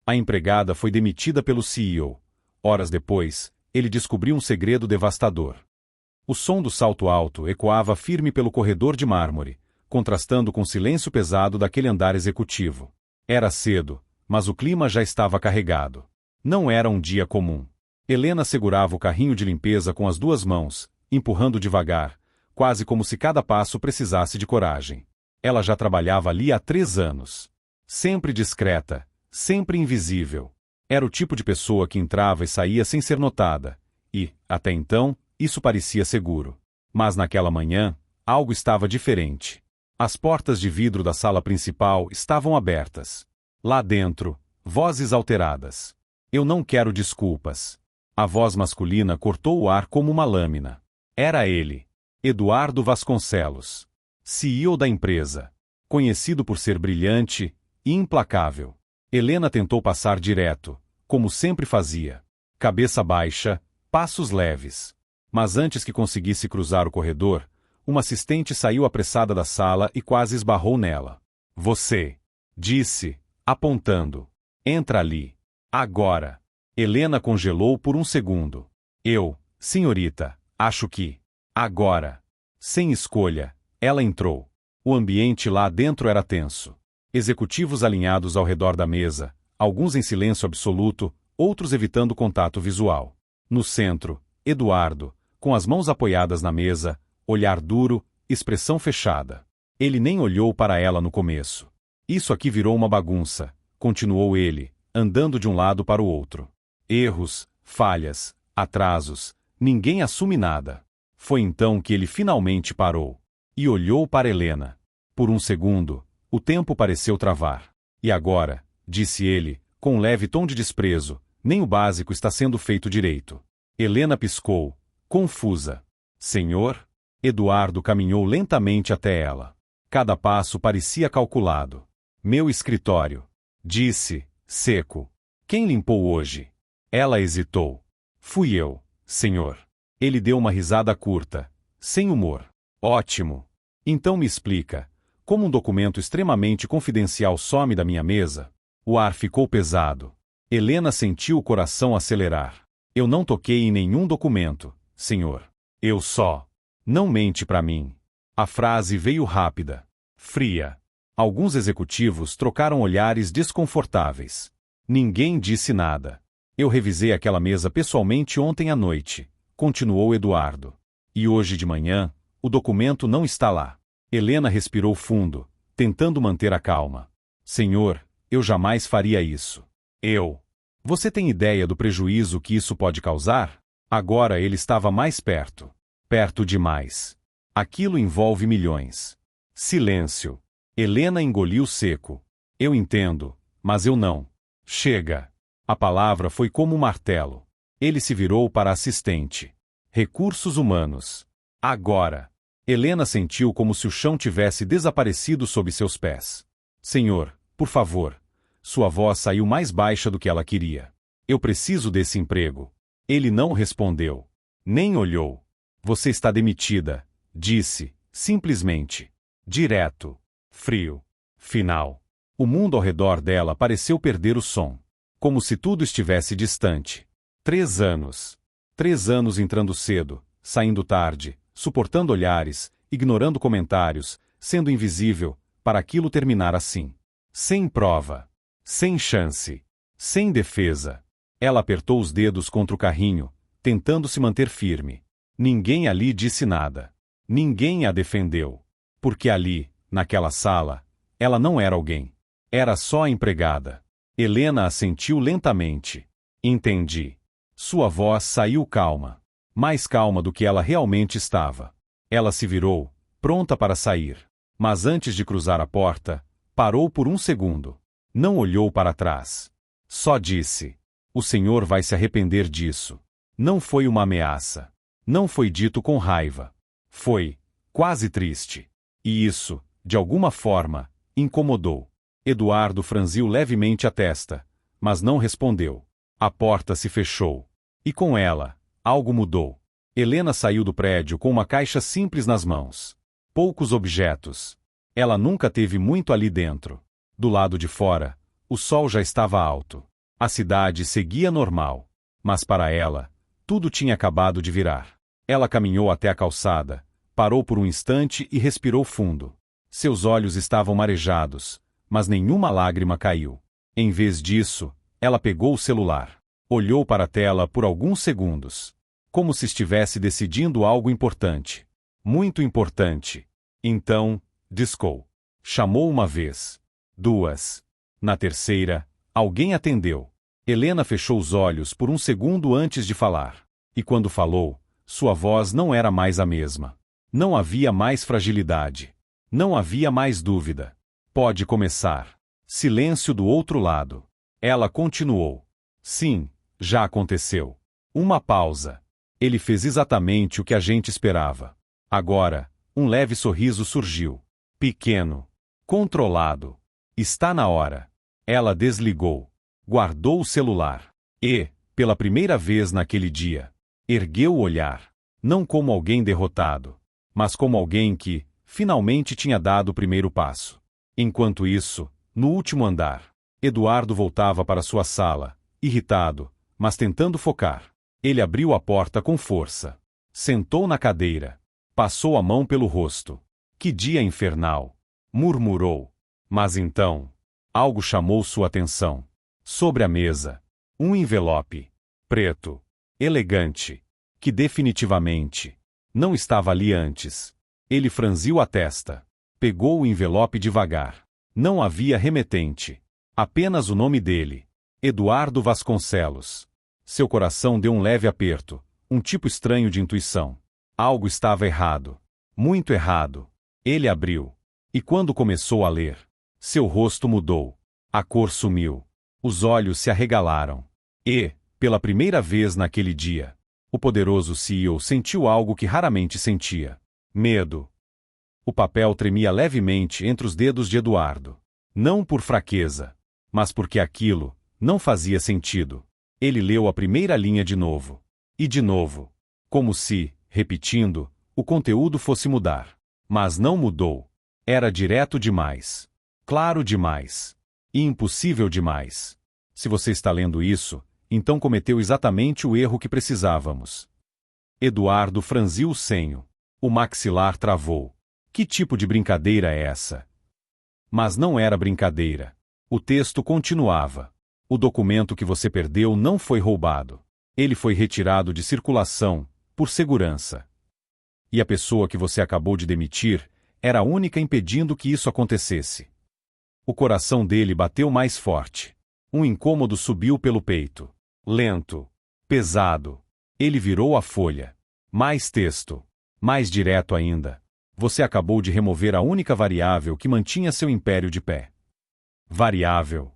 A empregada foi demitida pelo CEO. Horas depois, ele descobriu um segredo devastador. O som do salto alto ecoava firme pelo corredor de mármore, contrastando com o silêncio pesado daquele andar executivo. Era cedo, mas o clima já estava carregado. Não era um dia comum. Helena segurava o carrinho de limpeza com as duas mãos, empurrando devagar, quase como se cada passo precisasse de coragem. Ela já trabalhava ali há 3 anos. Sempre discreta, sempre invisível. Era o tipo de pessoa que entrava e saía sem ser notada, e, até então, isso parecia seguro. Mas naquela manhã, algo estava diferente. As portas de vidro da sala principal estavam abertas. Lá dentro, vozes alteradas. Eu não quero desculpas. A voz masculina cortou o ar como uma lâmina. Era ele, Eduardo Vasconcelos, CEO da empresa, conhecido por ser brilhante e implacável. Helena tentou passar direto, como sempre fazia. Cabeça baixa, passos leves. Mas antes que conseguisse cruzar o corredor, uma assistente saiu apressada da sala e quase esbarrou nela. Você, disse, apontando. Entra ali. Agora. Helena congelou por um segundo. Eu, senhorita, acho que. Agora. Sem escolha, ela entrou. O ambiente lá dentro era tenso. Executivos alinhados ao redor da mesa, alguns em silêncio absoluto, outros evitando contato visual. No centro, Eduardo, com as mãos apoiadas na mesa, olhar duro, expressão fechada. Ele nem olhou para ela no começo. Isso aqui virou uma bagunça, continuou ele, andando de um lado para o outro. Erros, falhas, atrasos, ninguém assume nada. Foi então que ele finalmente parou. E olhou para Helena. Por um segundo, o tempo pareceu travar. E agora, disse ele, com um leve tom de desprezo, nem o básico está sendo feito direito. Helena piscou, confusa. Senhor? Eduardo caminhou lentamente até ela. Cada passo parecia calculado. Meu escritório. Disse, seco. Quem limpou hoje? Ela hesitou. Fui eu, senhor. Ele deu uma risada curta, sem humor. Ótimo. Então me explica, como um documento extremamente confidencial some da minha mesa? O ar ficou pesado. Helena sentiu o coração acelerar. Eu não toquei em nenhum documento, senhor. Eu só. Não mente para mim. A frase veio rápida, fria. Alguns executivos trocaram olhares desconfortáveis. Ninguém disse nada. Eu revisei aquela mesa pessoalmente ontem à noite, continuou Eduardo. E hoje de manhã, o documento não está lá. Helena respirou fundo, tentando manter a calma. Senhor, eu jamais faria isso. Eu. Você tem ideia do prejuízo que isso pode causar? Agora ele estava mais perto. Perto demais. Aquilo envolve milhões. Silêncio. Helena engoliu seco. Eu entendo, mas eu não. Chega. A palavra foi como um martelo. Ele se virou para a assistente. Recursos humanos. Agora. Helena sentiu como se o chão tivesse desaparecido sob seus pés. Senhor, por favor. Sua voz saiu mais baixa do que ela queria. Eu preciso desse emprego. Ele não respondeu. Nem olhou. Você está demitida, disse, simplesmente. Direto. Frio. Final. O mundo ao redor dela pareceu perder o som. Como se tudo estivesse distante. 3 anos. 3 anos entrando cedo, saindo tarde, suportando olhares, ignorando comentários, sendo invisível, para aquilo terminar assim. Sem prova. Sem chance. Sem defesa. Ela apertou os dedos contra o carrinho, tentando se manter firme. Ninguém ali disse nada. Ninguém a defendeu. Porque ali, naquela sala, ela não era alguém. Era só a empregada. Helena assentiu lentamente. Entendi. Sua voz saiu calma. Mais calma do que ela realmente estava. Ela se virou, pronta para sair. Mas antes de cruzar a porta, parou por um segundo. Não olhou para trás. Só disse: o senhor vai se arrepender disso. Não foi uma ameaça. Não foi dito com raiva. Foi, quase triste. E isso, de alguma forma, incomodou. Eduardo franziu levemente a testa, mas não respondeu. A porta se fechou. E com ela, algo mudou. Helena saiu do prédio com uma caixa simples nas mãos. Poucos objetos. Ela nunca teve muito ali dentro. Do lado de fora, o sol já estava alto. A cidade seguia normal. Mas para ela, tudo tinha acabado de virar. Ela caminhou até a calçada, parou por um instante e respirou fundo. Seus olhos estavam marejados, mas nenhuma lágrima caiu. Em vez disso, ela pegou o celular. Olhou para a tela por alguns segundos, como se estivesse decidindo algo importante. Muito importante. Então, discou. Chamou uma vez. Duas. Na terceira, alguém atendeu. Helena fechou os olhos por um segundo antes de falar. E quando falou, sua voz não era mais a mesma. Não havia mais fragilidade. Não havia mais dúvida. Pode começar. Silêncio do outro lado. Ela continuou. Sim, já aconteceu. Uma pausa. Ele fez exatamente o que a gente esperava. Agora, um leve sorriso surgiu. Pequeno. Controlado. Está na hora. Ela desligou. Guardou o celular. E, pela primeira vez naquele dia, ergueu o olhar. Não como alguém derrotado, mas como alguém que, finalmente tinha dado o primeiro passo. Enquanto isso, no último andar, Eduardo voltava para sua sala, irritado, mas tentando focar. Ele abriu a porta com força. Sentou na cadeira. Passou a mão pelo rosto. Que dia infernal! Murmurou. Mas então, algo chamou sua atenção. Sobre a mesa, um envelope. Preto. Elegante. Que definitivamente não estava ali antes. Ele franziu a testa. Pegou o envelope devagar. Não havia remetente. Apenas o nome dele. Eduardo Vasconcelos. Seu coração deu um leve aperto, um tipo estranho de intuição. Algo estava errado. Muito errado. Ele abriu. E quando começou a ler, seu rosto mudou. A cor sumiu. Os olhos se arregalaram. E, pela primeira vez naquele dia, o poderoso CEO sentiu algo que raramente sentia. Medo. O papel tremia levemente entre os dedos de Eduardo. Não por fraqueza, mas porque aquilo não fazia sentido. Ele leu a primeira linha de novo. E de novo. Como se, repetindo, o conteúdo fosse mudar. Mas não mudou. Era direto demais. Claro demais. E impossível demais. Se você está lendo isso, então cometeu exatamente o erro que precisávamos. Eduardo franziu o senho. O maxilar travou. Que tipo de brincadeira é essa? Mas não era brincadeira. O texto continuava. O documento que você perdeu não foi roubado. Ele foi retirado de circulação, por segurança. E a pessoa que você acabou de demitir era a única impedindo que isso acontecesse. O coração dele bateu mais forte. Um incômodo subiu pelo peito. Lento. Pesado. Ele virou a folha. Mais texto. Mais direto ainda. Você acabou de remover a única variável que mantinha seu império de pé. Variável.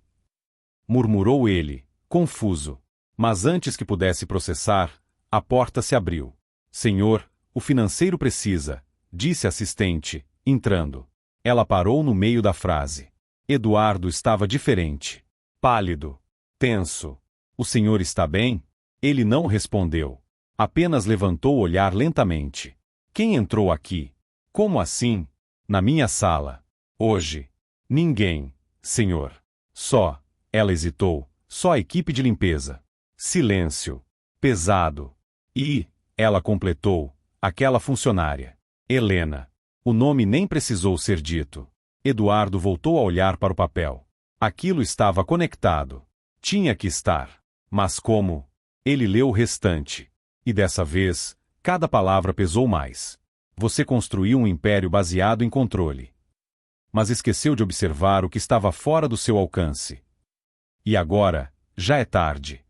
Murmurou ele, confuso. Mas antes que pudesse processar, a porta se abriu. Senhor, o financeiro precisa, disse a assistente, entrando. Ela parou no meio da frase. Eduardo estava diferente. Pálido. Tenso. O senhor está bem? Ele não respondeu. Apenas levantou o olhar lentamente. Quem entrou aqui? Como assim? Na minha sala. Hoje. Ninguém, senhor. Só. Ela hesitou. Só a equipe de limpeza. Silêncio. Pesado. E, ela completou, aquela funcionária. Helena. O nome nem precisou ser dito. Eduardo voltou a olhar para o papel. Aquilo estava conectado. Tinha que estar. Mas como? Ele leu o restante. E dessa vez, cada palavra pesou mais. Você construiu um império baseado em controle. Mas esqueceu de observar o que estava fora do seu alcance. E agora, já é tarde.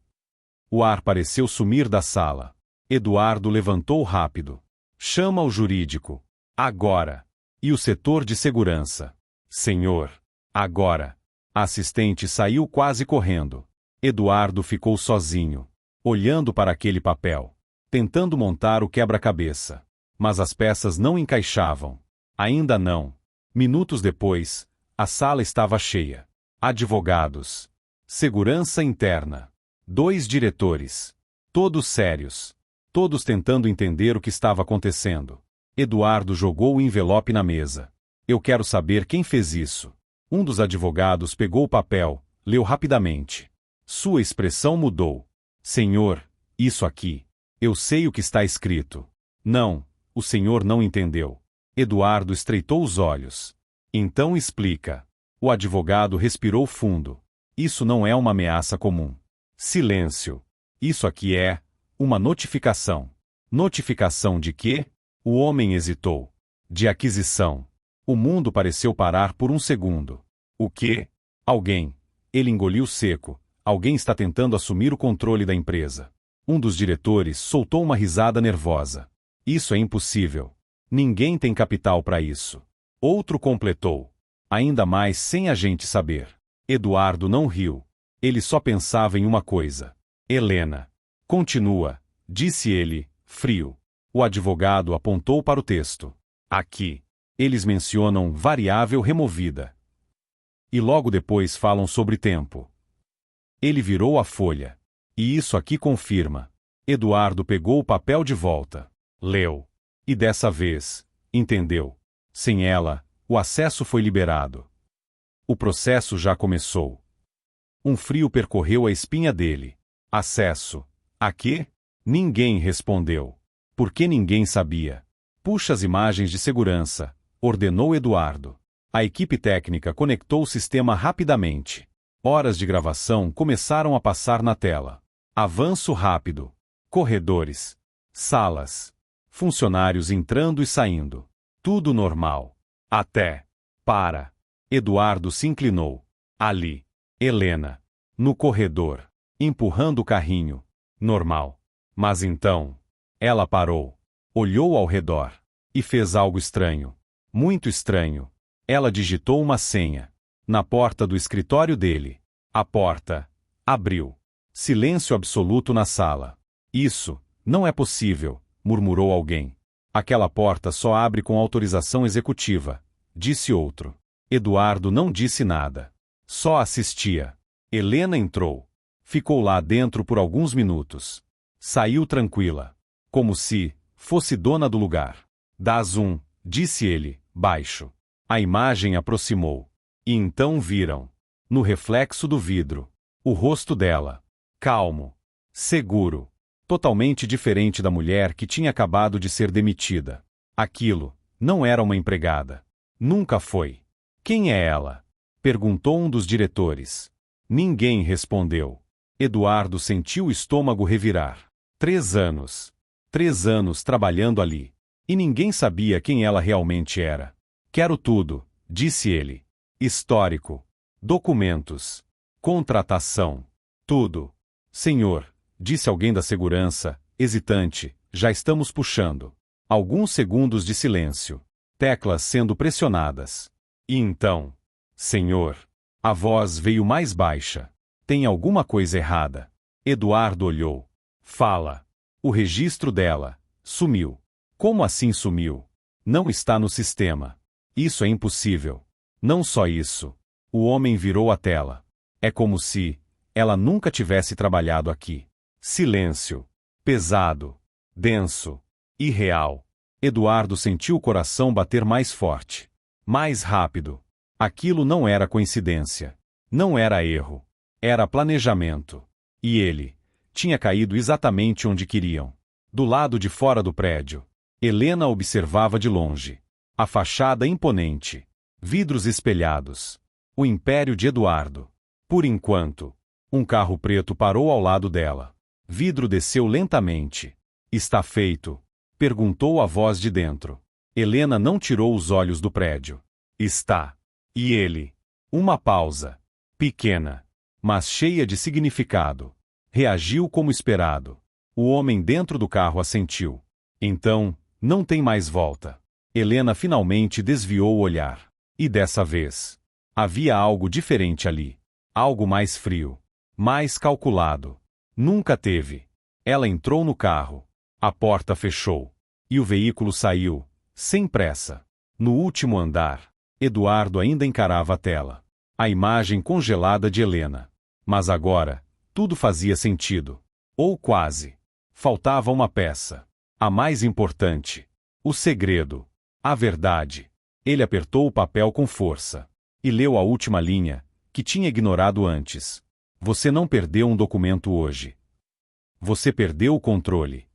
O ar pareceu sumir da sala. Eduardo levantou rápido. Chama o jurídico. Agora. E o setor de segurança. Senhor. Agora. A assistente saiu quase correndo. Eduardo ficou sozinho, olhando para aquele papel, tentando montar o quebra-cabeça. Mas as peças não encaixavam. Ainda não. Minutos depois, a sala estava cheia. Advogados. Segurança interna. 2 diretores. Todos sérios. Todos tentando entender o que estava acontecendo. Eduardo jogou o envelope na mesa. Eu quero saber quem fez isso. Um dos advogados pegou o papel, leu rapidamente. Sua expressão mudou. Senhor, isso aqui. Eu sei o que está escrito. Não, o senhor não entendeu. Eduardo estreitou os olhos. Então explica. O advogado respirou fundo. Isso não é uma ameaça comum. Silêncio. Isso aqui é uma notificação. Notificação de quê? O homem hesitou. De aquisição. O mundo pareceu parar por um segundo. O quê? Alguém. Ele engoliu seco. Alguém está tentando assumir o controle da empresa. Um dos diretores soltou uma risada nervosa. Isso é impossível. Ninguém tem capital para isso. Outro completou. Ainda mais sem a gente saber. Eduardo não riu. Ele só pensava em uma coisa. Helena. Continua, disse ele, frio. O advogado apontou para o texto. Aqui. Eles mencionam variável removida. E logo depois falam sobre tempo. Ele virou a folha. E isso aqui confirma. Eduardo pegou o papel de volta. Leu. E dessa vez, entendeu. Sem ela, o acesso foi liberado. O processo já começou. Um frio percorreu a espinha dele. Acesso. A quê? Ninguém respondeu. Porque ninguém sabia. Puxa as imagens de segurança, ordenou Eduardo. A equipe técnica conectou o sistema rapidamente. Horas de gravação começaram a passar na tela. Avanço rápido. Corredores. Salas. Funcionários entrando e saindo. Tudo normal. Até. Para. Eduardo se inclinou. Ali. Helena. No corredor. Empurrando o carrinho. Normal. Mas então. Ela parou. Olhou ao redor. E fez algo estranho. Muito estranho. Ela digitou uma senha. Na porta do escritório dele. A porta. Abriu. Silêncio absoluto na sala. Isso. Não é possível, murmurou alguém. Aquela porta só abre com autorização executiva, disse outro. Eduardo não disse nada. Só assistia. Helena entrou. Ficou lá dentro por alguns minutos. Saiu tranquila. Como se fosse dona do lugar. Dá zoom, disse ele, baixo. A imagem aproximou. E então viram. No reflexo do vidro. O rosto dela. Calmo. Seguro. Totalmente diferente da mulher que tinha acabado de ser demitida. Aquilo não era uma empregada. Nunca foi. Quem é ela? Perguntou um dos diretores. Ninguém respondeu. Eduardo sentiu o estômago revirar. 3 anos. 3 anos trabalhando ali. E ninguém sabia quem ela realmente era. Quero tudo, disse ele. Histórico. Documentos. Contratação. Tudo. Senhor, disse alguém da segurança, hesitante, já estamos puxando. Alguns segundos de silêncio. Teclas sendo pressionadas. E então? Senhor. A voz veio mais baixa. Tem alguma coisa errada. Eduardo olhou. Fala. O registro dela. Sumiu. Como assim sumiu? Não está no sistema. Isso é impossível. Não só isso. O homem virou a tela. É como se ela nunca tivesse trabalhado aqui. Silêncio. Pesado. Denso. Irreal. Eduardo sentiu o coração bater mais forte. Mais rápido. Aquilo não era coincidência. Não era erro. Era planejamento. E ele tinha caído exatamente onde queriam. Do lado de fora do prédio. Helena observava de longe. A fachada imponente. Vidros espelhados. O império de Eduardo. Por enquanto. Um carro preto parou ao lado dela. Vidro desceu lentamente. Está feito? Perguntou a voz de dentro. Helena não tirou os olhos do prédio. Está. E ele? Uma pausa. Pequena. Mas cheia de significado. Reagiu como esperado. O homem dentro do carro assentiu. Então, não tem mais volta. Helena finalmente desviou o olhar. E dessa vez, havia algo diferente ali. Algo mais frio. Mais calculado. Nunca teve. Ela entrou no carro. A porta fechou. E o veículo saiu, sem pressa. No último andar, Eduardo ainda encarava a tela. A imagem congelada de Helena. Mas agora, tudo fazia sentido. Ou quase. Faltava uma peça. A mais importante. O segredo. A verdade. Ele apertou o papel com força. E leu a última linha, que tinha ignorado antes. Você não perdeu um documento hoje. Você perdeu o controle.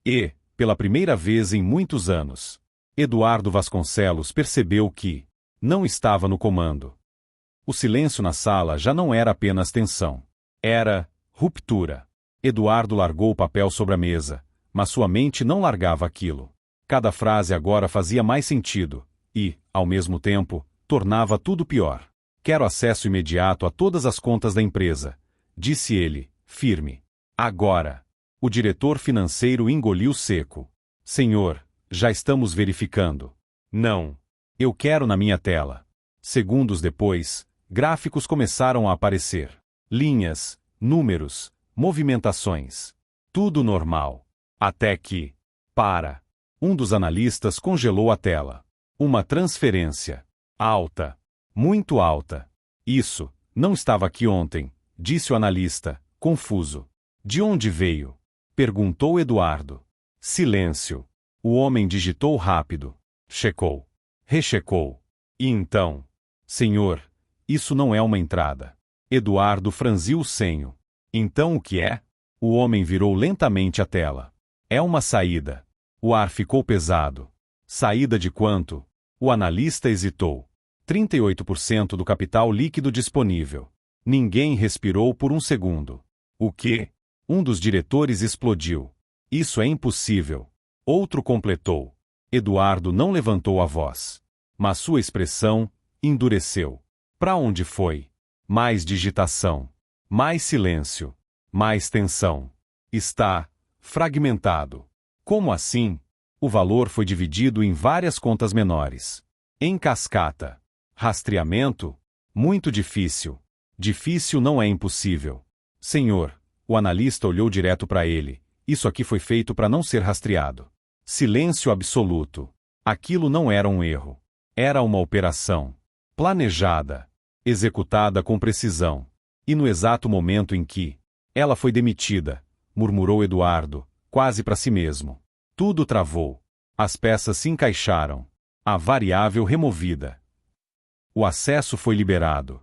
E, pela primeira vez em muitos anos, Eduardo Vasconcelos percebeu que não estava no comando. O silêncio na sala já não era apenas tensão. Era ruptura. Eduardo largou o papel sobre a mesa, mas sua mente não largava aquilo. Cada frase agora fazia mais sentido e, ao mesmo tempo, tornava tudo pior. Quero acesso imediato a todas as contas da empresa, disse ele, firme. Agora. O diretor financeiro engoliu seco. Senhor, já estamos verificando. Não. Eu quero na minha tela. Segundos depois, gráficos começaram a aparecer. Linhas, números, movimentações. Tudo normal. Até que... Um dos analistas congelou a tela. Uma transferência. Alta. Muito alta. Isso, não estava aqui ontem, disse o analista, confuso. De onde veio? Perguntou Eduardo. Silêncio. O homem digitou rápido. Checou. Rechecou. E então? Senhor, isso não é uma entrada. Eduardo franziu o senho. Então o que é? O homem virou lentamente a tela. É uma saída. O ar ficou pesado. Saída de quanto? O analista hesitou. 38% do capital líquido disponível. Ninguém respirou por um segundo. O quê? Um dos diretores explodiu. Isso é impossível. Outro completou. Eduardo não levantou a voz. Mas sua expressão endureceu. Para onde foi? Mais digitação. Mais silêncio. Mais tensão. Está fragmentado. Como assim? O valor foi dividido em várias contas menores. Em cascata. Rastreamento? Muito difícil. Difícil não é impossível. Senhor, o analista olhou direto para ele. Isso aqui foi feito para não ser rastreado. Silêncio absoluto. Aquilo não era um erro. Era uma operação. Planejada. Executada com precisão. E no exato momento em que ela foi demitida, murmurou Eduardo, quase para si mesmo. Tudo travou. As peças se encaixaram. A variável removida. O acesso foi liberado.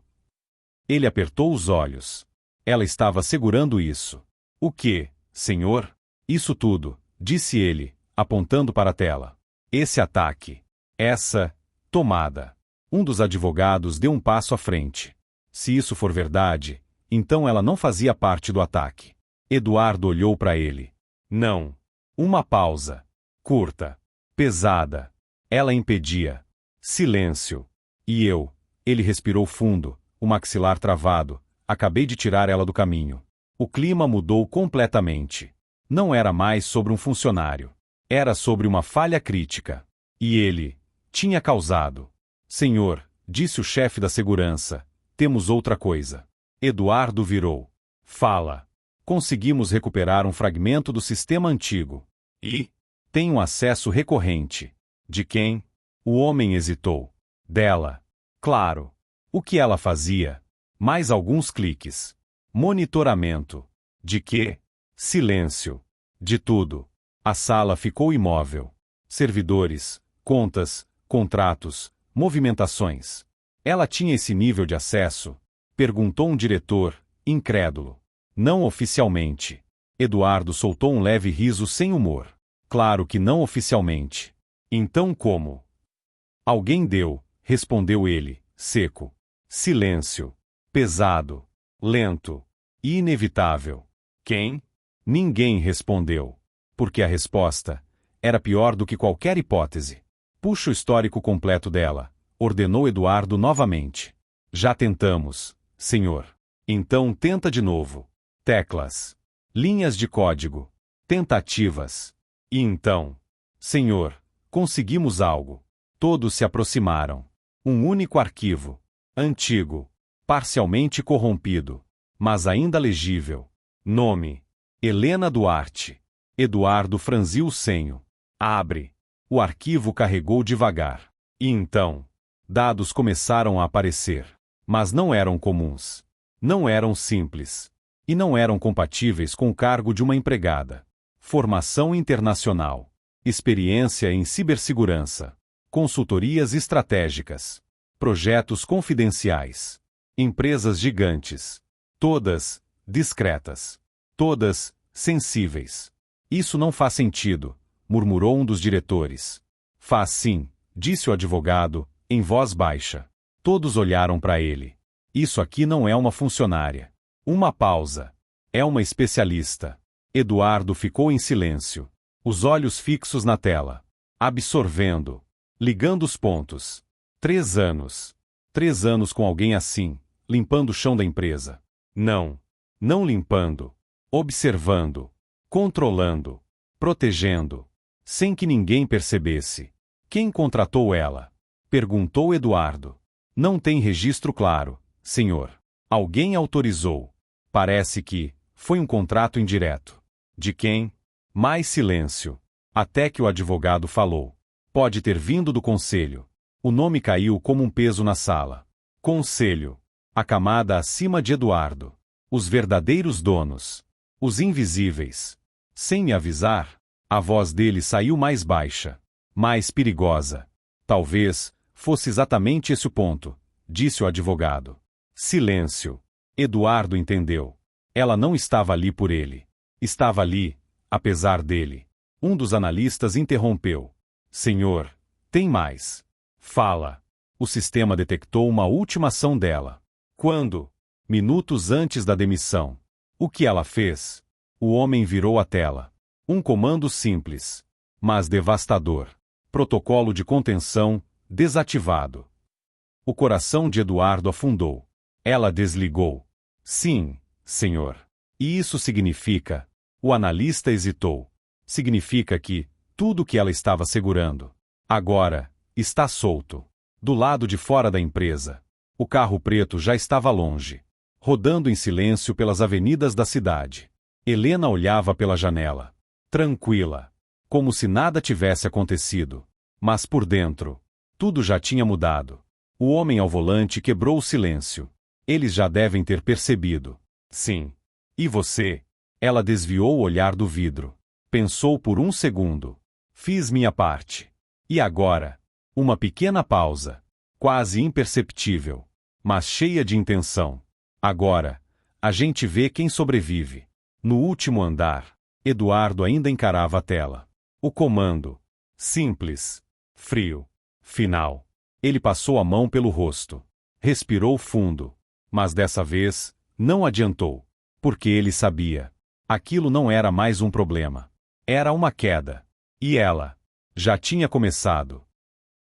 Ele apertou os olhos. Ela estava segurando isso. O que, senhor? Isso tudo, disse ele, apontando para a tela. Esse ataque. Essa tomada. Um dos advogados deu um passo à frente. Se isso for verdade, então ela não fazia parte do ataque. Eduardo olhou para ele. Não. Uma pausa. Curta. Pesada. Ela impedia. Silêncio. E eu. Ele respirou fundo, o maxilar travado. Acabei de tirar ela do caminho. O clima mudou completamente. Não era mais sobre um funcionário. Era sobre uma falha crítica. E ele tinha causado. Senhor, disse o chefe da segurança, temos outra coisa. Eduardo virou. Fala. Conseguimos recuperar um fragmento do sistema antigo. E? Tem um acesso recorrente. De quem? O homem hesitou. Dela. Claro. O que ela fazia? Mais alguns cliques. Monitoramento. De quê? Silêncio. De tudo. A sala ficou imóvel. Servidores, contas, contratos, movimentações. Ela tinha esse nível de acesso? Perguntou um diretor, incrédulo. Não oficialmente. Eduardo soltou um leve riso sem humor. Claro que não oficialmente. Então como? Alguém deu, respondeu ele, seco. Silêncio. Pesado. Lento. E inevitável. Quem? Ninguém respondeu. Porque a resposta era pior do que qualquer hipótese. Puxa o histórico completo dela, ordenou Eduardo novamente. Já tentamos, senhor. Então tenta de novo. Teclas. Linhas de código. Tentativas. E então? Senhor, conseguimos algo. Todos se aproximaram. Um único arquivo. Antigo. Parcialmente corrompido. Mas ainda legível. Nome. Helena Duarte. Eduardo franziu o senho. Abre. O arquivo carregou devagar. E então? Dados começaram a aparecer. Mas não eram comuns. Não eram simples. E não eram compatíveis com o cargo de uma empregada. Formação internacional. Experiência em cibersegurança. Consultorias estratégicas. Projetos confidenciais. Empresas gigantes. Todas discretas. Todas sensíveis. Isso não faz sentido, murmurou um dos diretores. Faz sim, disse o advogado, em voz baixa. Todos olharam para ele. Isso aqui não é uma funcionária. Uma pausa. É uma especialista. Eduardo ficou em silêncio. Os olhos fixos na tela. Absorvendo. Ligando os pontos. 3 anos. 3 anos com alguém assim, limpando o chão da empresa. Não. Não limpando. Observando. Controlando. Protegendo. Sem que ninguém percebesse. Quem contratou ela? Perguntou Eduardo. Não tem registro claro, senhor. Alguém autorizou. Parece que foi um contrato indireto. De quem? Mais silêncio. Até que o advogado falou. Pode ter vindo do conselho. O nome caiu como um peso na sala. Conselho. A camada acima de Eduardo. Os verdadeiros donos. Os invisíveis. Sem me avisar, a voz dele saiu mais baixa. Mais perigosa. Talvez fosse exatamente esse o ponto, disse o advogado. Silêncio. Eduardo entendeu. Ela não estava ali por ele. Estava ali, apesar dele. Um dos analistas interrompeu. Senhor, tem mais. Fala. O sistema detectou uma última ação dela. Quando? Minutos antes da demissão. O que ela fez? O homem virou a tela. Um comando simples, mas devastador. Protocolo de contenção desativado. O coração de Eduardo afundou. Ela desligou. Sim, senhor. E isso significa... O analista hesitou. Significa que tudo que ela estava segurando, agora, está solto. Do lado de fora da empresa. O carro preto já estava longe. Rodando em silêncio pelas avenidas da cidade. Helena olhava pela janela. Tranquila. Como se nada tivesse acontecido. Mas por dentro, tudo já tinha mudado. O homem ao volante quebrou o silêncio. Eles já devem ter percebido. Sim. E você? Ela desviou o olhar do vidro. Pensou por um segundo. Fiz minha parte. E agora? Uma pequena pausa. Quase imperceptível. Mas cheia de intenção. Agora, a gente vê quem sobrevive. No último andar, Eduardo ainda encarava a tela. O comando. Simples. Frio. Final. Ele passou a mão pelo rosto. Respirou fundo. Mas dessa vez, não adiantou. Porque ele sabia. Aquilo não era mais um problema. Era uma queda. E ela? Já tinha começado.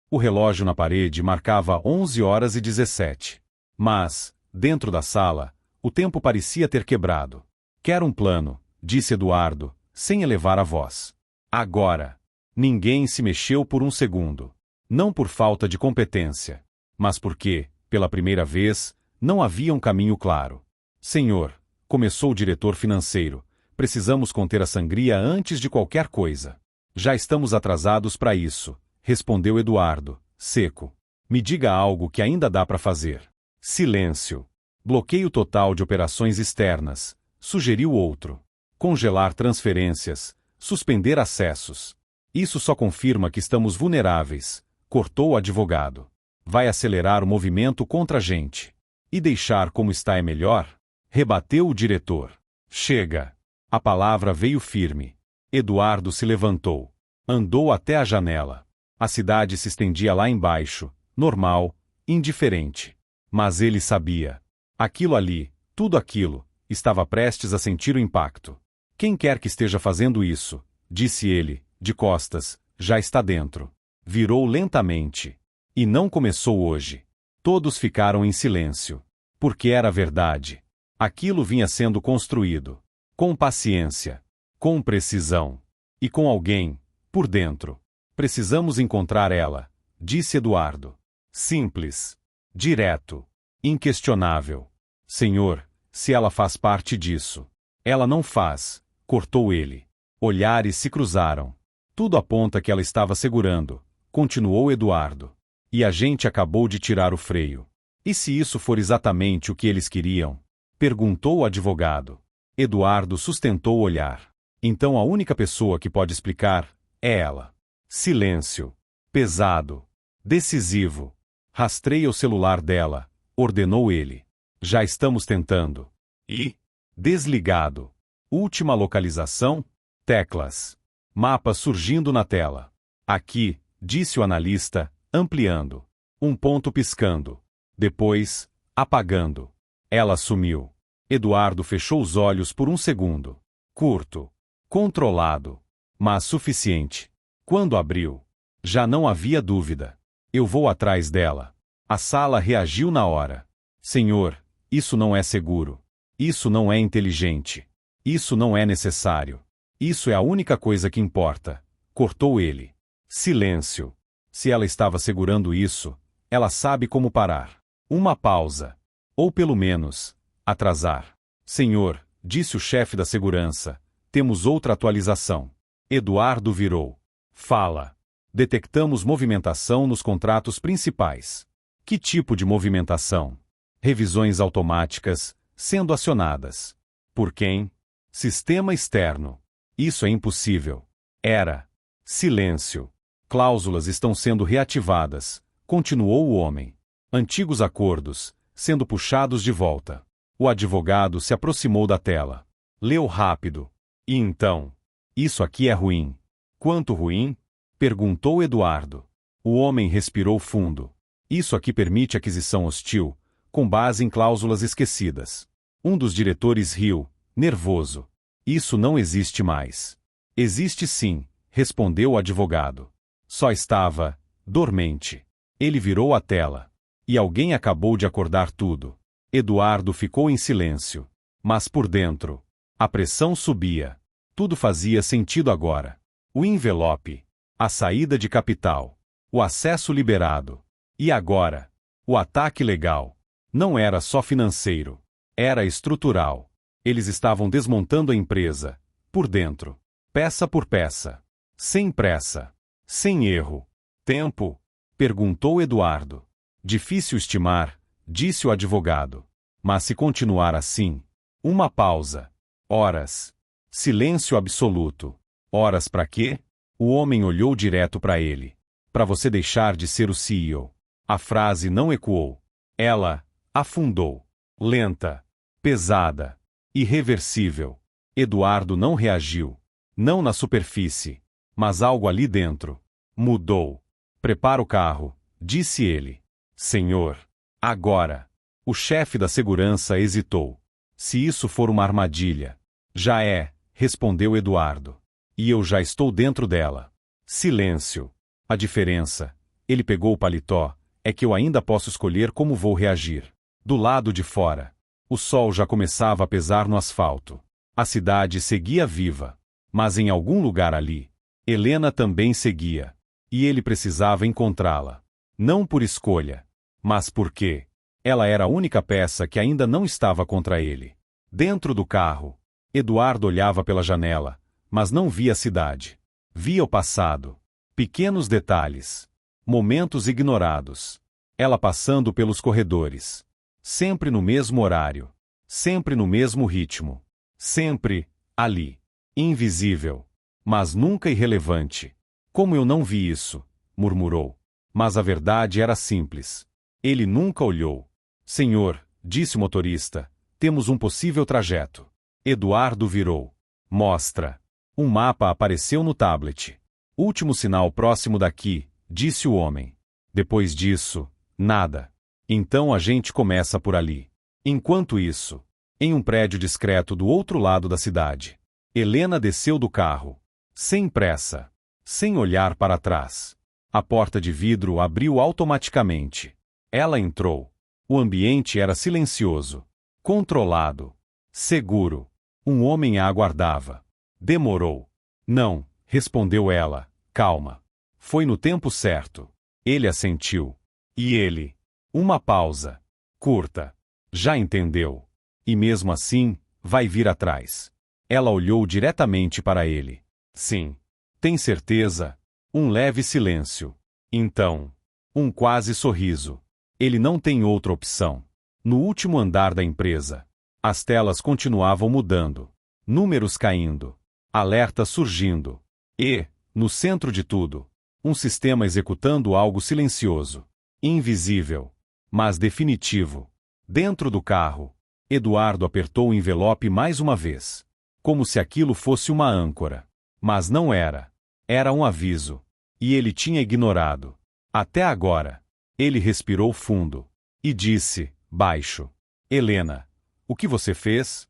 O relógio na parede marcava 11h17. Mas, dentro da sala, o tempo parecia ter quebrado. Quero um plano, disse Eduardo, sem elevar a voz. Agora. Ninguém se mexeu por um segundo. Não por falta de competência, mas porque, pela primeira vez, não havia um caminho claro. Senhor, começou o diretor financeiro, precisamos conter a sangria antes de qualquer coisa. Já estamos atrasados para isso, respondeu Eduardo, seco. Me diga algo que ainda dá para fazer. Silêncio. Bloqueio total de operações externas, sugeriu outro. Congelar transferências, suspender acessos. Isso só confirma que estamos vulneráveis, cortou o advogado. Vai acelerar o movimento contra a gente. E deixar como está é melhor? Rebateu o diretor. Chega. A palavra veio firme. Eduardo se levantou. Andou até a janela. A cidade se estendia lá embaixo, normal, indiferente. Mas ele sabia. Aquilo ali, tudo aquilo, estava prestes a sentir o impacto. Quem quer que esteja fazendo isso, disse ele, de costas, já está dentro. Virou lentamente. E não começou hoje. Todos ficaram em silêncio. Porque era verdade. Aquilo vinha sendo construído. Com paciência. Com precisão. E com alguém, por dentro. Precisamos encontrar ela, disse Eduardo. Simples. Direto. Inquestionável. Senhor, se ela faz parte disso. Ela não faz, cortou ele. Olhares se cruzaram. Tudo aponta que ela estava segurando, continuou Eduardo. E a gente acabou de tirar o freio. E se isso for exatamente o que eles queriam? Perguntou o advogado. Eduardo sustentou o olhar. Então a única pessoa que pode explicar é ela. Silêncio. Pesado. Decisivo. Rastreia o celular dela, ordenou ele. Já estamos tentando. E. Desligado. Última localização. Teclas. Mapa surgindo na tela. Aqui, disse o analista, ampliando. Um ponto piscando. Depois, apagando. Ela sumiu. Eduardo fechou os olhos por um segundo. Curto. Controlado. Mas suficiente. Quando abriu, já não havia dúvida. Eu vou atrás dela. A sala reagiu na hora. Senhor, isso não é seguro. Isso não é inteligente. Isso não é necessário. Isso é a única coisa que importa. Cortou ele. Silêncio. Se ela estava segurando isso, ela sabe como parar. Uma pausa. Ou pelo menos, atrasar. Senhor, disse o chefe da segurança, temos outra atualização. Eduardo virou. Fala. Detectamos movimentação nos contratos principais. Que tipo de movimentação? Revisões automáticas, sendo acionadas. Por quem? Sistema externo. Isso é impossível. Era. Silêncio. Cláusulas estão sendo reativadas, continuou o homem. Antigos acordos, sendo puxados de volta. O advogado se aproximou da tela. Leu rápido. E então? Isso aqui é ruim. Quanto ruim? Perguntou Eduardo. O homem respirou fundo. Isso aqui permite aquisição hostil, com base em cláusulas esquecidas. Um dos diretores riu, nervoso. Isso não existe mais. Existe sim, respondeu o advogado. Só estava dormente. Ele virou a tela. E alguém acabou de acordar tudo. Eduardo ficou em silêncio. Mas por dentro, a pressão subia. Tudo fazia sentido agora. O envelope, a saída de capital, o acesso liberado. E agora, o ataque legal. Não era só financeiro. Era estrutural. Eles estavam desmontando a empresa, por dentro, peça por peça. Sem pressa. Sem erro. Tempo? Perguntou Eduardo. Difícil estimar, disse o advogado. Mas se continuar assim, uma pausa. Horas. Silêncio absoluto. Horas para quê? O homem olhou direto para ele. Para você deixar de ser o CEO. A frase não ecoou. Ela afundou. Lenta. Pesada. Irreversível. Eduardo não reagiu. Não na superfície. Mas algo ali dentro. Mudou. Prepara o carro, disse ele. Senhor. Agora. O chefe da segurança hesitou. Se isso for uma armadilha. Já é, respondeu Eduardo. E eu já estou dentro dela. Silêncio. A diferença, ele pegou o paletó, é que eu ainda posso escolher como vou reagir. Do lado de fora. O sol já começava a pesar no asfalto. A cidade seguia viva. Mas em algum lugar ali, Helena também seguia. E ele precisava encontrá-la. Não por escolha, mas porque ela era a única peça que ainda não estava contra ele. Dentro do carro, Eduardo olhava pela janela, mas não via a cidade. Via o passado. Pequenos detalhes. Momentos ignorados. Ela passando pelos corredores. Sempre no mesmo horário. Sempre no mesmo ritmo. Sempre ali. Invisível. Mas nunca irrelevante. Como eu não vi isso, murmurou. Mas a verdade era simples. Ele nunca olhou. Senhor, disse o motorista, temos um possível trajeto. Eduardo virou. Mostra. Um mapa apareceu no tablet. Último sinal próximo daqui, disse o homem. Depois disso, nada. Então a gente começa por ali. Enquanto isso, em um prédio discreto do outro lado da cidade, Helena desceu do carro. Sem pressa. Sem olhar para trás. A porta de vidro abriu automaticamente. Ela entrou. O ambiente era silencioso. Controlado. Seguro. Um homem a aguardava. Demorou. Não, respondeu ela, calma. Foi no tempo certo. Ele assentiu. E ele? Uma pausa. Curta. Já entendeu. E mesmo assim, vai vir atrás. Ela olhou diretamente para ele. Sim. Tem certeza? Um leve silêncio. Então. Um quase sorriso. Ele não tem outra opção. No último andar da empresa. As telas continuavam mudando. Números caindo. Alertas surgindo. E, no centro de tudo, um sistema executando algo silencioso. Invisível. Mas definitivo. Dentro do carro. Eduardo apertou o envelope mais uma vez, como se aquilo fosse uma âncora. Mas não era. Era um aviso. E ele tinha ignorado. Até agora. Ele respirou fundo. E disse, baixo: Helena, o que você fez?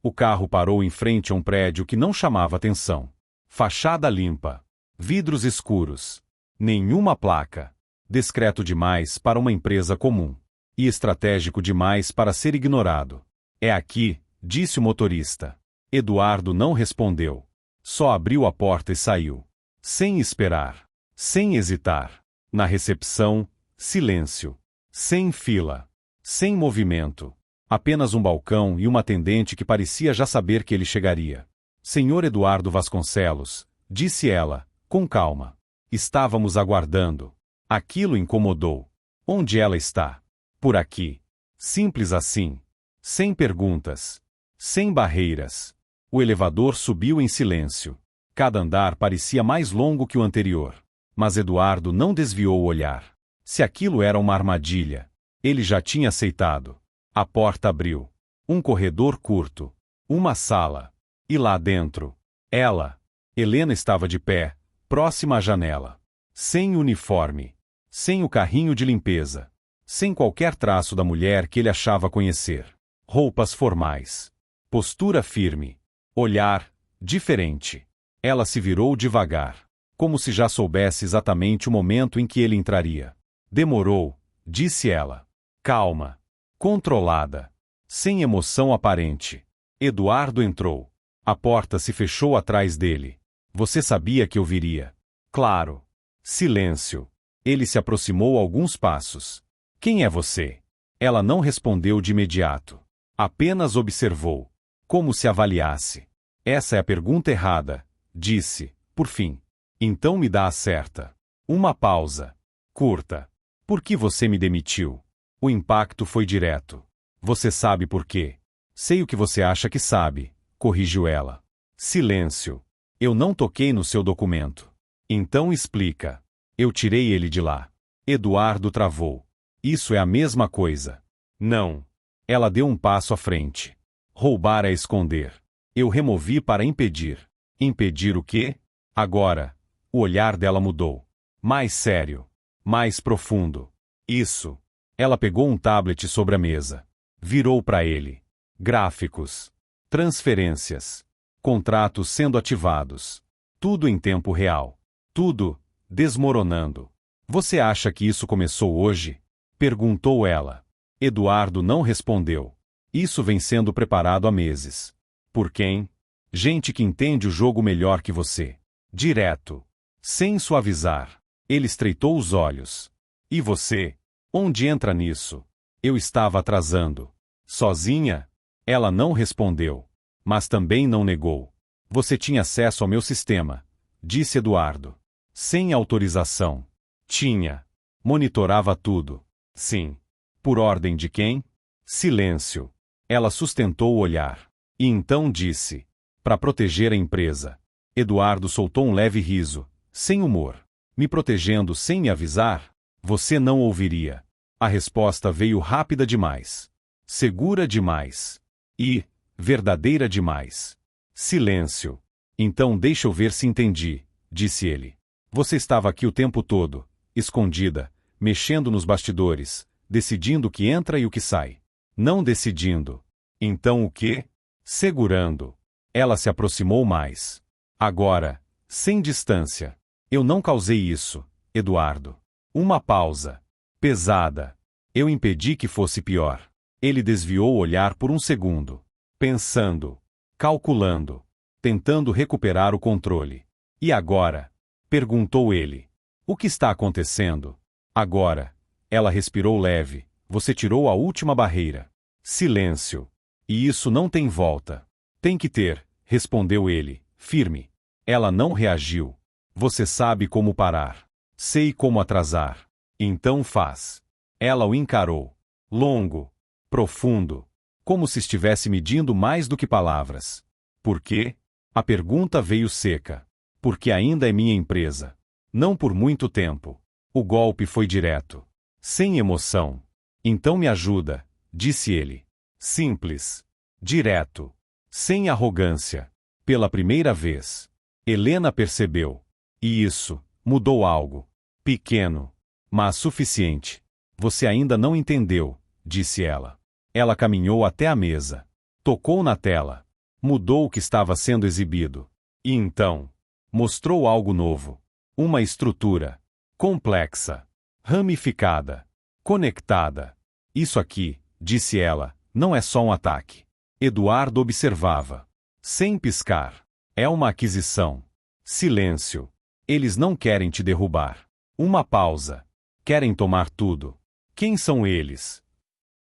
O carro parou em frente a um prédio que não chamava atenção. Fachada limpa. Vidros escuros. Nenhuma placa. Discreto demais para uma empresa comum. E estratégico demais para ser ignorado. É aqui, disse o motorista. Eduardo não respondeu. Só abriu a porta e saiu. Sem esperar. Sem hesitar. Na recepção, silêncio. Sem fila. Sem movimento. Apenas um balcão e uma atendente que parecia já saber que ele chegaria. Senhor Eduardo Vasconcelos, disse ela, com calma. Estávamos aguardando. Aquilo incomodou. Onde ela está? Por aqui. Simples assim. Sem perguntas. Sem barreiras. O elevador subiu em silêncio. Cada andar parecia mais longo que o anterior. Mas Eduardo não desviou o olhar. Se aquilo era uma armadilha, ele já tinha aceitado. A porta abriu. Um corredor curto. Uma sala. E lá dentro, ela, Helena, estava de pé, próxima à janela. Sem uniforme. Sem o carrinho de limpeza. Sem qualquer traço da mulher que ele achava conhecer. Roupas formais. Postura firme. Olhar, diferente. Ela se virou devagar, como se já soubesse exatamente o momento em que ele entraria. Demorou, disse ela. Calma. Controlada. Sem emoção aparente. Eduardo entrou. A porta se fechou atrás dele. Você sabia que eu viria? Claro. Silêncio. Ele se aproximou alguns passos. Quem é você? Ela não respondeu de imediato. Apenas observou. Como se avaliasse. Essa é a pergunta errada, disse, por fim. Então me dá a certa. Uma pausa. Curta. Por que você me demitiu? O impacto foi direto. Você sabe por quê? Sei o que você acha que sabe, corrigiu ela. Silêncio. Eu não toquei no seu documento. Então explica. Eu tirei ele de lá. Eduardo travou. Isso é a mesma coisa. Não. Ela deu um passo à frente. Roubar é esconder. Eu removi para impedir. Impedir o quê? Agora, o olhar dela mudou. Mais sério. Mais profundo. Isso. Ela pegou um tablet sobre a mesa. Virou para ele. Gráficos. Transferências. Contratos sendo ativados. Tudo em tempo real. Tudo desmoronando. Você acha que isso começou hoje? Perguntou ela. Eduardo não respondeu. Isso vem sendo preparado há meses. Por quem? Gente que entende o jogo melhor que você. Direto. Sem suavizar. Ele estreitou os olhos. E você? Onde entra nisso? Eu estava atrasando. Sozinha? Ela não respondeu. Mas também não negou. Você tinha acesso ao meu sistema, disse Eduardo. Sem autorização. Tinha. Monitorava tudo. Sim. Por ordem de quem? Silêncio. Ela sustentou o olhar. E então disse. Para proteger a empresa. Eduardo soltou um leve riso, sem humor. Me protegendo sem me avisar? Você não ouviria. A resposta veio rápida demais. Segura demais. E verdadeira demais. Silêncio. Então deixa eu ver se entendi, disse ele. Você estava aqui o tempo todo, escondida, mexendo nos bastidores, decidindo o que entra e o que sai. Não decidindo. Então o quê? Segurando. Ela se aproximou mais. Agora, sem distância. Eu não causei isso, Eduardo. Uma pausa. Pesada. Eu impedi que fosse pior. Ele desviou o olhar por um segundo. Pensando. Calculando. Tentando recuperar o controle. E agora? Perguntou ele. O que está acontecendo? Agora. Ela respirou leve. Você tirou a última barreira. Silêncio. E isso não tem volta. Tem que ter, respondeu ele, firme. Ela não reagiu. Você sabe como parar. Sei como atrasar. Então faz. Ela o encarou. Longo. Profundo. Como se estivesse medindo mais do que palavras. Por quê? A pergunta veio seca. Porque ainda é minha empresa. Não por muito tempo. O golpe foi direto. Sem emoção. Então me ajuda, disse ele. Simples. Direto. Sem arrogância. Pela primeira vez. Helena percebeu. E isso mudou algo. Pequeno. Mas suficiente. Você ainda não entendeu, disse ela. Ela caminhou até a mesa. Tocou na tela. Mudou o que estava sendo exibido. E então, mostrou algo novo. Uma estrutura. Complexa. Ramificada. Conectada. Isso aqui, disse ela, não é só um ataque. Eduardo observava. Sem piscar. É uma aquisição. Silêncio. Eles não querem te derrubar. Uma pausa. Querem tomar tudo. Quem são eles?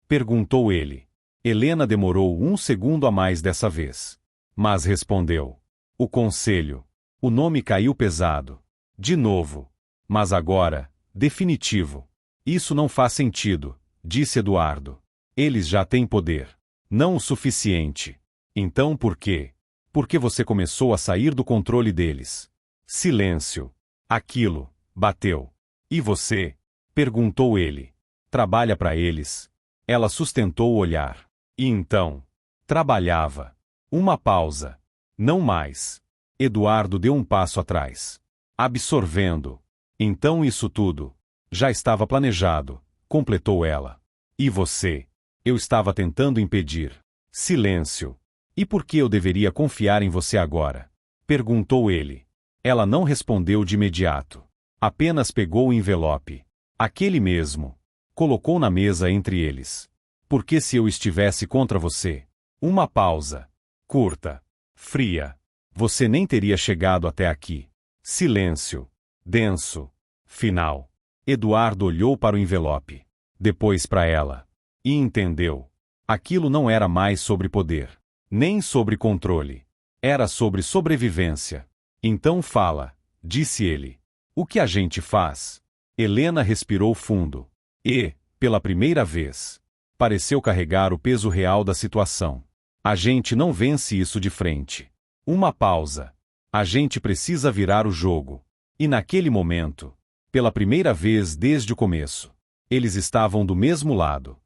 Perguntou ele. Helena demorou um segundo a mais dessa vez. Mas respondeu. O conselho. O nome caiu pesado. De novo. Mas agora, definitivo. Isso não faz sentido, disse Eduardo. Eles já têm poder. Não o suficiente. Então por quê? Porque você começou a sair do controle deles. Silêncio. Aquilo. Bateu. E você? Perguntou ele. Trabalha para eles. Ela sustentou o olhar. E então? Trabalhava. Uma pausa. Não mais. Eduardo deu um passo atrás. Absorvendo. Então isso tudo. Já estava planejado. Completou ela. E você? Eu estava tentando impedir. Silêncio. E por que eu deveria confiar em você agora? Perguntou ele. Ela não respondeu de imediato. Apenas pegou o envelope. Aquele mesmo. Colocou na mesa entre eles. Porque se eu estivesse contra você? Uma pausa. Curta. Fria. Você nem teria chegado até aqui. Silêncio. Denso. Final. Eduardo olhou para o envelope. Depois para ela. E entendeu. Aquilo não era mais sobre poder. Nem sobre controle. Era sobre sobrevivência. Então fala, disse ele. O que a gente faz? Helena respirou fundo. E, pela primeira vez, pareceu carregar o peso real da situação. A gente não vence isso de frente. Uma pausa. A gente precisa virar o jogo. E naquele momento, pela primeira vez desde o começo, eles estavam do mesmo lado.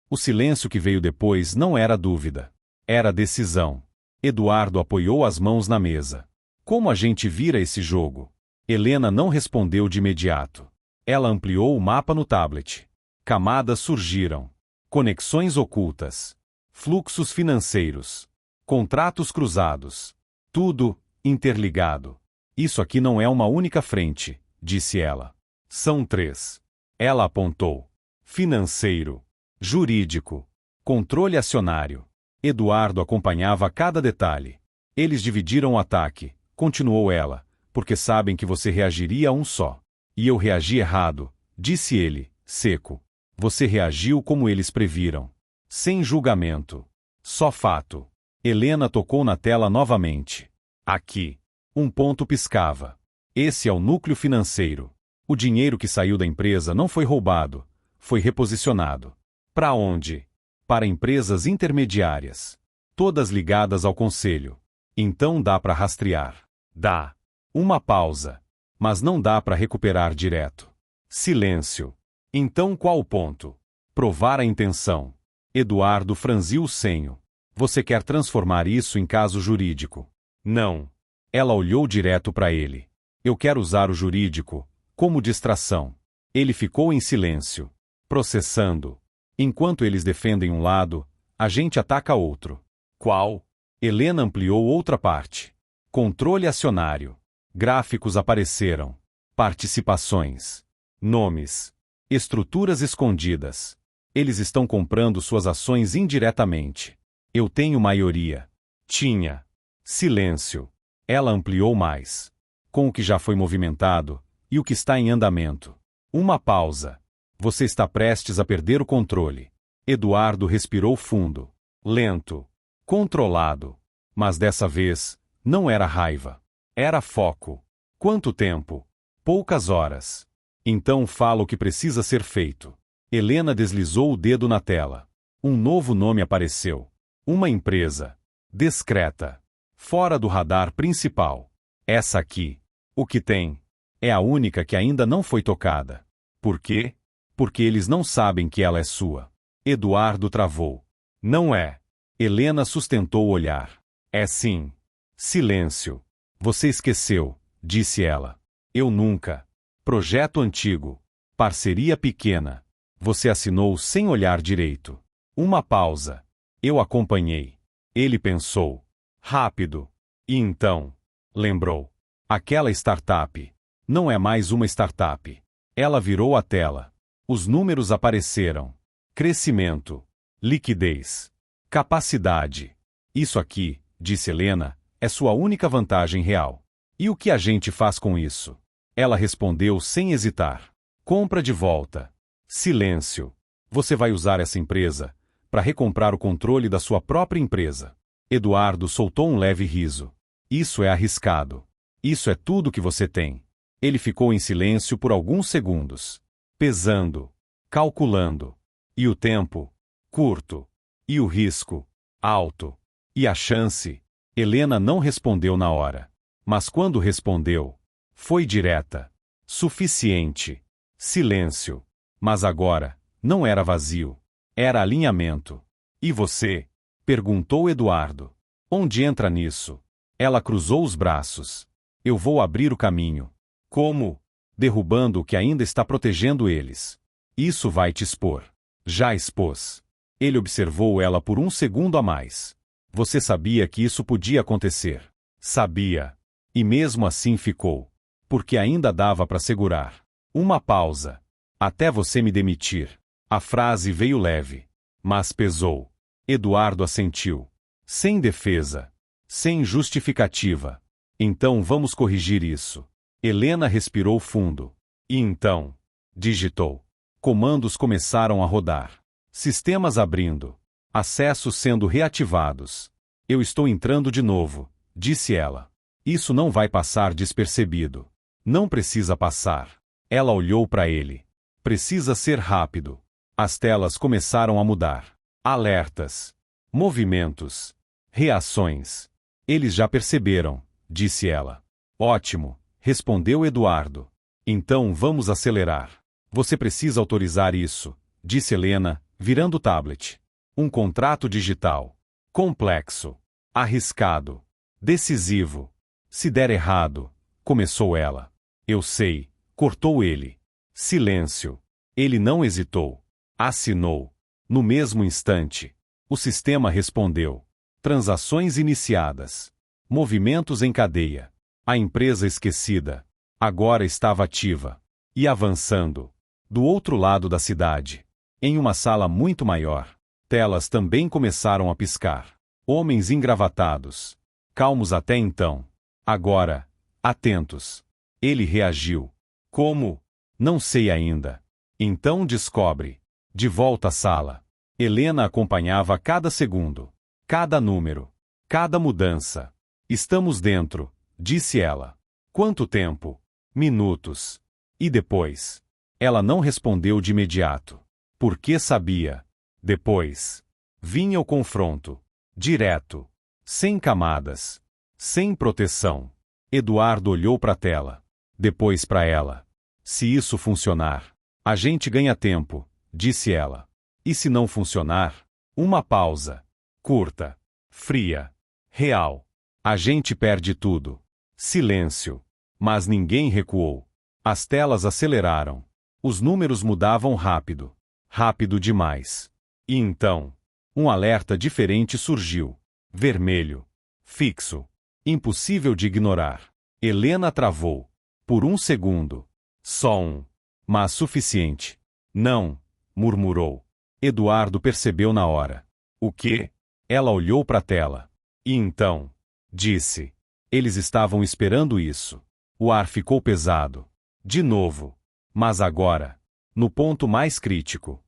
O silêncio que veio depois não era dúvida. Era decisão. Eduardo apoiou as mãos na mesa. Como a gente vira esse jogo? Helena não respondeu de imediato. Ela ampliou o mapa no tablet. Camadas surgiram. Conexões ocultas. Fluxos financeiros. Contratos cruzados. Tudo interligado. Isso aqui não é uma única frente, disse ela. São 3. Ela apontou. Financeiro. Jurídico. Controle acionário. Eduardo acompanhava cada detalhe. Eles dividiram o ataque, continuou ela, porque sabem que você reagiria a um só. E eu reagi errado, disse ele, seco. Você reagiu como eles previram. Sem julgamento. Só fato. Helena tocou na tela novamente. Aqui. Um ponto piscava. Esse é o núcleo financeiro. O dinheiro que saiu da empresa não foi roubado, foi reposicionado. Para onde? Para empresas intermediárias. Todas ligadas ao conselho. Então dá para rastrear. Dá. Uma pausa. Mas não dá para recuperar direto. Silêncio. Então qual o ponto? Provar a intenção. Eduardo franziu o senho. Você quer transformar isso em caso jurídico? Não. Ela olhou direto para ele. Eu quero usar o jurídico como distração. Ele ficou em silêncio, processando. Enquanto eles defendem um lado, a gente ataca outro. Qual? Helena ampliou outra parte. Controle acionário. Gráficos apareceram. Participações. Nomes. Estruturas escondidas. Eles estão comprando suas ações indiretamente. Eu tenho maioria. Tinha. Silêncio. Ela ampliou mais. Com o que já foi movimentado, e o que está em andamento. Uma pausa. Você está prestes a perder o controle. Eduardo respirou fundo. Lento. Controlado. Mas dessa vez, não era raiva. Era foco. Quanto tempo? Poucas horas. Então fala o que precisa ser feito. Helena deslizou o dedo na tela. Um novo nome apareceu. Uma empresa. Discreta. Fora do radar principal. Essa aqui. O que tem? É a única que ainda não foi tocada. Por quê? Porque eles não sabem que ela é sua. Eduardo travou. Não é. Helena sustentou o olhar. É sim. Silêncio. Você esqueceu, disse ela. Eu nunca. Projeto antigo. Parceria pequena. Você assinou sem olhar direito. Uma pausa. Eu acompanhei. Ele pensou. Rápido. E então? Lembrou. Aquela startup. Não é mais uma startup. Ela virou a tela. Os números apareceram. Crescimento. Liquidez. Capacidade. Isso aqui, disse Helena, é sua única vantagem real. E o que a gente faz com isso? Ela respondeu sem hesitar. Compra de volta. Silêncio. Você vai usar essa empresa para recomprar o controle da sua própria empresa. Eduardo soltou um leve riso. Isso é arriscado. Isso é tudo que você tem. Ele ficou em silêncio por alguns segundos. Pesando. Calculando. E o tempo? Curto. E o risco? Alto. E a chance? Helena não respondeu na hora. Mas quando respondeu, foi direta. Suficiente. Silêncio. Mas agora, não era vazio. Era alinhamento. E você? Perguntou Eduardo. Onde entra nisso? Ela cruzou os braços. Eu vou abrir o caminho. Como? Derrubando o que ainda está protegendo eles. Isso vai te expor. Já expôs. Ele observou ela por um segundo a mais. Você sabia que isso podia acontecer. Sabia. E mesmo assim ficou. Porque ainda dava para segurar. Uma pausa. Até você me demitir. A frase veio leve. Mas pesou. Eduardo assentiu. Sem defesa. Sem justificativa. Então vamos corrigir isso. Helena respirou fundo. E então? Digitou. Comandos começaram a rodar. Sistemas abrindo. Acessos sendo reativados. Eu estou entrando de novo, disse ela. Isso não vai passar despercebido. Não precisa passar. Ela olhou para ele. Precisa ser rápido. As telas começaram a mudar. Alertas. Movimentos. Reações. Eles já perceberam, disse ela. Ótimo, respondeu Eduardo. Então vamos acelerar. Você precisa autorizar isso, disse Helena, virando o tablet. Um contrato digital. Complexo. Arriscado. Decisivo. Se der errado, começou ela. Eu sei, cortou ele. Silêncio. Ele não hesitou. Assinou. No mesmo instante, o sistema respondeu. Transações iniciadas. Movimentos em cadeia. A empresa esquecida. Agora estava ativa. E avançando. Do outro lado da cidade. Em uma sala muito maior. Telas também começaram a piscar. Homens engravatados. Calmos até então. Agora, atentos. Ele reagiu. Como? Não sei ainda. Então descobre. De volta à sala. Helena acompanhava cada segundo. Cada número. Cada mudança. Estamos dentro, disse ela. Quanto tempo? Minutos. E depois? Ela não respondeu de imediato. Porque sabia. Depois. Vinha o confronto. Direto. Sem camadas. Sem proteção. Eduardo olhou para a tela. Depois para ela. Se isso funcionar, a gente ganha tempo, disse ela. E se não funcionar? Uma pausa. Curta. Fria. Real. A gente perde tudo. Silêncio. Mas ninguém recuou. As telas aceleraram. Os números mudavam rápido. Rápido demais. E então, um alerta diferente surgiu. Vermelho. Fixo. Impossível de ignorar. Helena travou. Por um segundo. Só um. Mas suficiente. Não, murmurou. Eduardo percebeu na hora. O quê? Ela olhou para a tela. E então? Disse. Eles estavam esperando isso. O ar ficou pesado. De novo. Mas agora. No ponto mais crítico.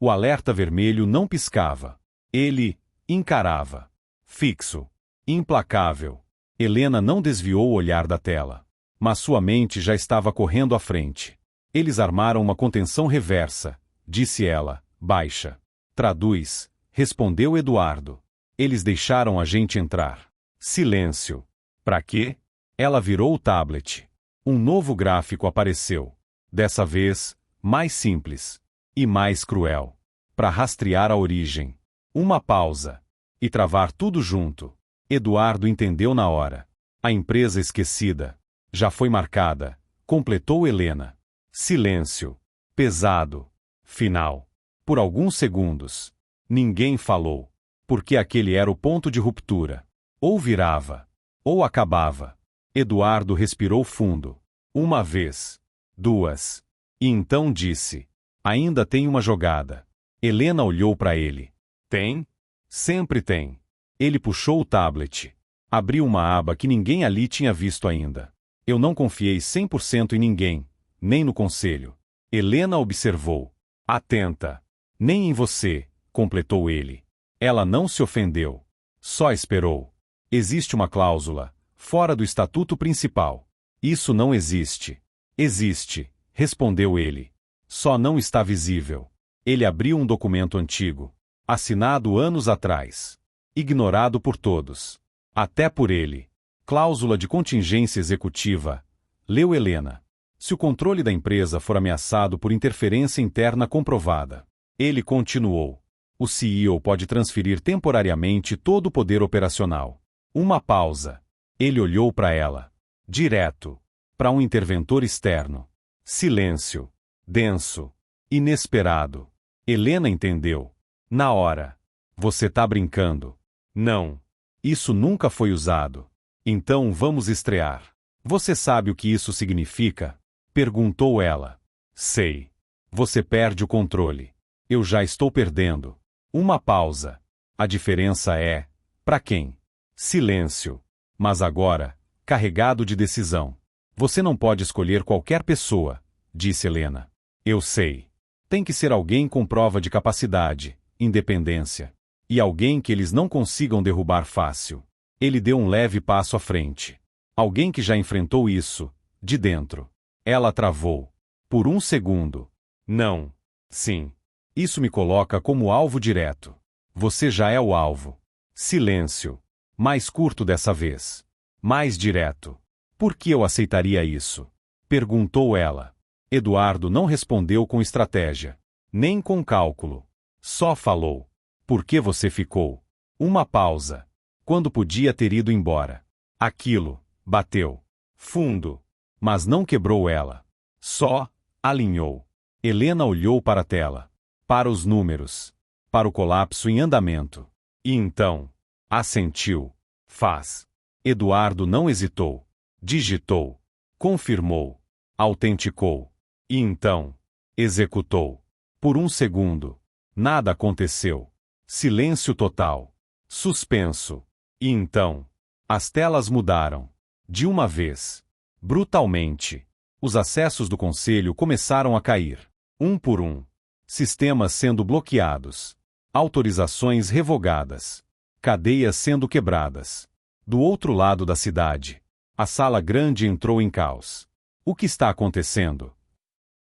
O alerta vermelho não piscava. Ele encarava. Fixo. Implacável. Helena não desviou o olhar da tela. Mas sua mente já estava correndo à frente. Eles armaram uma contenção reversa, disse ela, baixa. Traduz, respondeu Eduardo. Eles deixaram a gente entrar. Silêncio. Pra quê? Ela virou o tablet. Um novo gráfico apareceu. Dessa vez, mais simples. E mais cruel. Para rastrear a origem. Uma pausa. E travar tudo junto. Eduardo entendeu na hora. A empresa esquecida. Já foi marcada. Completou Helena. Silêncio. Pesado. Final. Por alguns segundos. Ninguém falou. Porque aquele era o ponto de ruptura. Ou virava. Ou acabava. Eduardo respirou fundo. Uma vez. Duas. E então disse: ainda tem uma jogada. Helena olhou para ele. Tem? Sempre tem. Ele puxou o tablet. Abriu uma aba que ninguém ali tinha visto ainda. Eu não confiei 100% em ninguém, nem no conselho. Helena observou. Atenta. Nem em você, completou ele. Ela não se ofendeu. Só esperou. Existe uma cláusula, fora do estatuto principal. Isso não existe. Existe, respondeu ele. Só não está visível. Ele abriu um documento antigo. Assinado anos atrás. Ignorado por todos. Até por ele. Cláusula de contingência executiva. Leu Helena. Se o controle da empresa for ameaçado por interferência interna comprovada. Ele continuou. O CEO pode transferir temporariamente todo o poder operacional. Uma pausa. Ele olhou para ela. Direto. Para um interventor externo. Silêncio. Denso. Inesperado. Helena entendeu. Na hora. Você tá brincando. Não. Isso nunca foi usado. Então vamos estrear. Você sabe o que isso significa? Perguntou ela. Sei. Você perde o controle. Eu já estou perdendo. Uma pausa. A diferença é, para quem? Silêncio. Mas agora, carregado de decisão. Você não pode escolher qualquer pessoa, disse Helena. Eu sei. Tem que ser alguém com prova de capacidade, independência. E alguém que eles não consigam derrubar fácil. Ele deu um leve passo à frente. Alguém que já enfrentou isso, de dentro. Ela travou. Por um segundo. Não. Sim. Isso me coloca como alvo direto. Você já é o alvo. Silêncio. Mais curto dessa vez. Mais direto. Por que eu aceitaria isso? Perguntou ela. Eduardo não respondeu com estratégia. Nem com cálculo. Só falou. Por que você ficou? Uma pausa. Quando podia ter ido embora. Aquilo. Bateu. Fundo. Mas não quebrou ela. Só alinhou. Helena olhou para a tela. Para os números. Para o colapso em andamento. E então. Assentiu. Faz. Eduardo não hesitou. Digitou. Confirmou. Autenticou. E então. Executou. Por um segundo. Nada aconteceu. Silêncio total. Suspenso. E então. As telas mudaram. De uma vez. Brutalmente. Os acessos do conselho começaram a cair. Um por um. Sistemas sendo bloqueados. Autorizações revogadas. Cadeias sendo quebradas. Do outro lado da cidade. A sala grande entrou em caos. O que está acontecendo?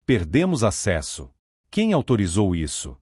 Perdemos acesso. Quem autorizou isso?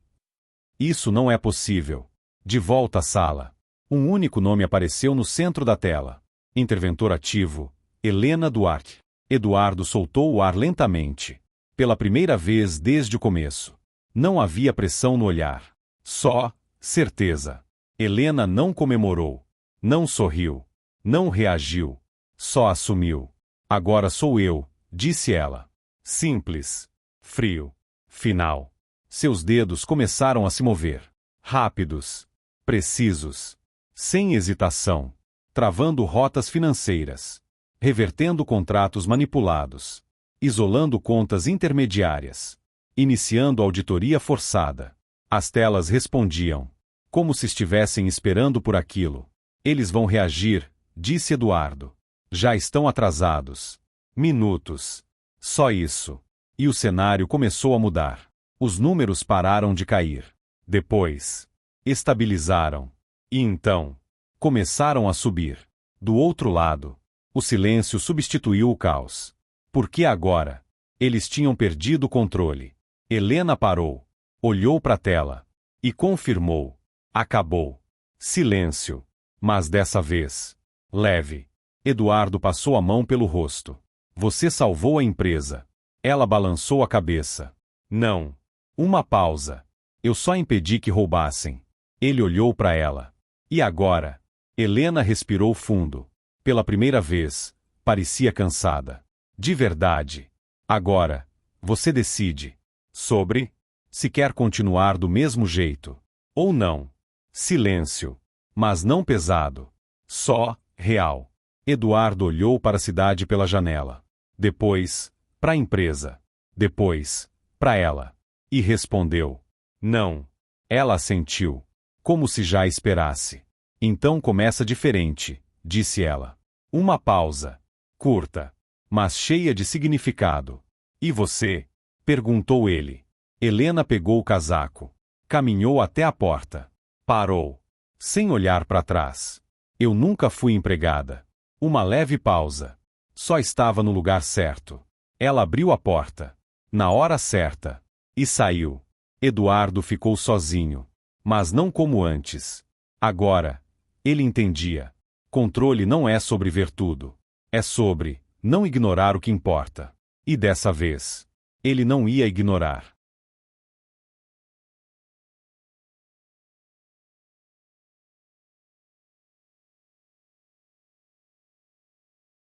Isso não é possível. De volta à sala. Um único nome apareceu no centro da tela. Interventor ativo. Helena Duarte. Eduardo soltou o ar lentamente. Pela primeira vez desde o começo. Não havia pressão no olhar. Só certeza. Helena não comemorou. Não sorriu. Não reagiu. Só assumiu. Agora sou eu, disse ela. Simples. Frio. Final. Seus dedos começaram a se mover. Rápidos. Precisos. Sem hesitação. Travando rotas financeiras. Revertendo contratos manipulados. Isolando contas intermediárias. Iniciando auditoria forçada. As telas respondiam. Como se estivessem esperando por aquilo. Eles vão reagir, disse Eduardo. Já estão atrasados. Minutos. Só isso. E o cenário começou a mudar. Os números pararam de cair. Depois. Estabilizaram. E então. Começaram a subir. Do outro lado. O silêncio substituiu o caos. Porque agora? Eles tinham perdido o controle. Helena parou. Olhou para a tela. E confirmou. Acabou. Silêncio. Mas dessa vez. Leve. Eduardo passou a mão pelo rosto. Você salvou a empresa. Ela balançou a cabeça. Não. Uma pausa. Eu só impedi que roubassem. Ele olhou para ela. E agora? Helena respirou fundo. Pela primeira vez, parecia cansada. De verdade. Agora, você decide. Sobre? Se quer continuar do mesmo jeito. Ou não. Silêncio. Mas não pesado. Só, real. Eduardo olhou para a cidade pela janela. Depois, para a empresa. Depois, para ela. E respondeu. Não. Ela assentiu. Como se já esperasse. Então começa diferente, disse ela. Uma pausa. Curta. Mas cheia de significado. E você? Perguntou ele. Helena pegou o casaco. Caminhou até a porta. Parou. Sem olhar para trás. Eu nunca fui empregada. Uma leve pausa. Só estava no lugar certo. Ela abriu a porta. Na hora certa. E saiu. Eduardo ficou sozinho. Mas não como antes. Agora, ele entendia. Controle não é sobre ver tudo. É sobre não ignorar o que importa. E dessa vez, ele não ia ignorar.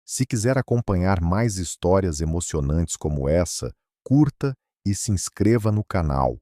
Se quiser acompanhar mais histórias emocionantes como essa, curta e se inscreva no canal.